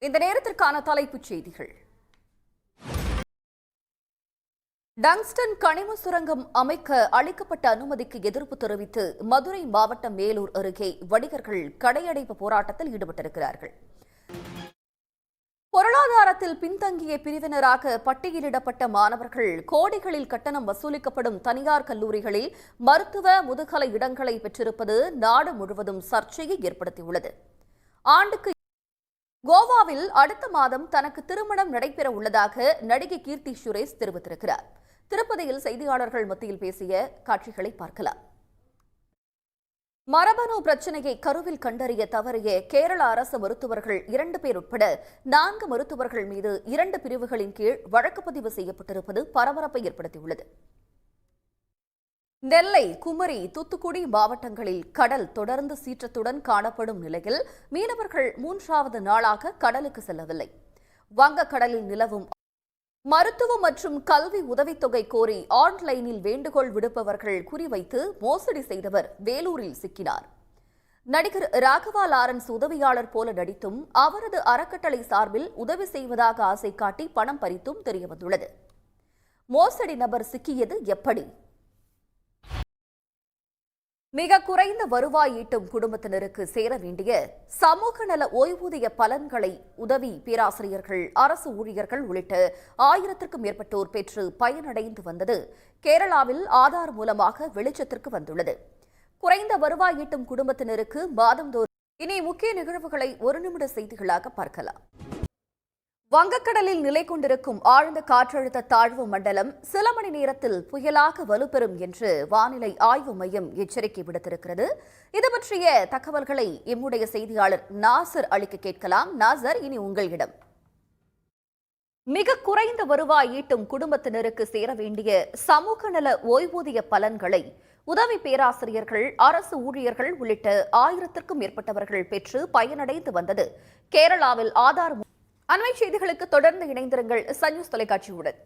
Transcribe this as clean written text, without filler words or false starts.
இந்த நேரத்திற்கான தலைப்புச் செய்திகள். டங்ஸ்டன் கனிம சுரங்கம் அமைக்க அளிக்கப்பட்ட அனுமதிக்கு எதிர்ப்பு தெரிவித்து மதுரை மாவட்டம் மேலூர் அருகே வணிகர்கள் கடையடைப்பு போராட்டத்தில் ஈடுபட்டிருக்கிறார்கள். பொருளாதாரத்தில் பின்தங்கிய பிரிவினராக பட்டியலிடப்பட்ட மாணவர்கள் கோடிகளில் கட்டணம் வசூலிக்கப்படும் தனியார் கல்லூரிகளில் மருத்துவ முதுகலை இடங்களை பெற்றிருப்பது நாடு முழுவதும் சர்ச்சையை ஏற்படுத்தியுள்ளது. ஆண்டுக்கு கோவாவில் அடுத்த மாதம் தனக்கு திருமணம் நடைபெற உள்ளதாக நடிகை கீர்த்தி சுரேஷ் தெரிவித்திருக்கிறார். திருப்பதியில் செய்தியாளர்கள் மத்தியில் பேசிய காட்சிகளை பார்க்கலாம். மரபணு பிரச்சினையை கருவில் கண்டறிய தவறிய கேரள அரசு மருத்துவர்கள் 2 பேர் உட்பட 4 மருத்துவர்கள் மீது 2 பிரிவுகளின் கீழ் வழக்கு பதிவு செய்யப்பட்டிருப்பது பரபரப்பை ஏற்படுத்தியுள்ளது. நெல்லை, குமரி, தூத்துக்குடி மாவட்டங்களில் கடல் தொடர்ந்து சீற்றத்துடன் காணப்படும் நிலையில் மீனவர்கள் 3வது நாளாக கடலுக்கு செல்லவில்லை. வங்கக்கடலில் நிலவும் மருத்துவ மற்றும் கல்வி உதவித்தொகை கோரி ஆன்லைனில் வேண்டுகோள் விடுப்பவர்கள் குறிவைத்து மோசடி செய்தவர் வேலூரில் சிக்கினார். நடிகர் ராகவா லாரன்ஸ் உதவியாளர் போல நடித்தும் அவரது அறக்கட்டளை சார்பில் உதவி செய்வதாக ஆசை காட்டி பணம் பறித்தும் தெரியவந்துள்ளது. மோசடி நபர் சிக்கியது எப்படி? மிக குறைந்த வருவாய் ஈட்டும் குடும்பத்தினருக்கு சேர வேண்டிய சமூக நல ஓய்வூதிய பலன்களை உதவி பேராசிரியர்கள், அரசு ஊழியர்கள் உள்ளிட்ட 1000க்கும் மேற்பட்டோர் பெற்று பயனடைந்து வந்தது கேரளாவில் ஆதார் மூலமாக வெளிச்சத்திற்கு வந்துள்ளது. குறைந்த வருவாய் ஈட்டும் குடும்பத்தினருக்கு மாதந்தோறும். இனி முக்கிய நிகழ்வுகளை ஒரு நிமிட செய்திகளாக பார்க்கலாம். வங்கக்கடலில் நிலை கொண்டிருக்கும் ஆழ்ந்த காற்றழுத்த தாழ்வு மண்டலம் சில மணி நேரத்தில் புயலாக வலுப்பெறும் என்று வானிலை ஆய்வு மையம் எச்சரிக்கை விடுத்திருக்கிறது. இது பற்றிய தகவல்களை எம்முடைய செய்தியாளர் நாசர் அளிக்க கேட்கலாம். நாசர், இனி உங்களிடம். மிக குறைந்த வருவாய் ஈட்டும் குடும்பத்தினருக்கு சேர வேண்டிய சமூக நல ஓய்வூதிய பலன்களை உதவி பேராசிரியர்கள், அரசு ஊழியர்கள் உள்ளிட்ட 1000க்கும் மேற்பட்டவர்கள் பெற்று பயனடைந்து வந்தது கேரளாவில் ஆதார். அண்மை செய்திகளுக்கு தொடர்ந்து இணைந்திருங்கள் சன் நியூஸ் தொலைக்காட்சியுடன்.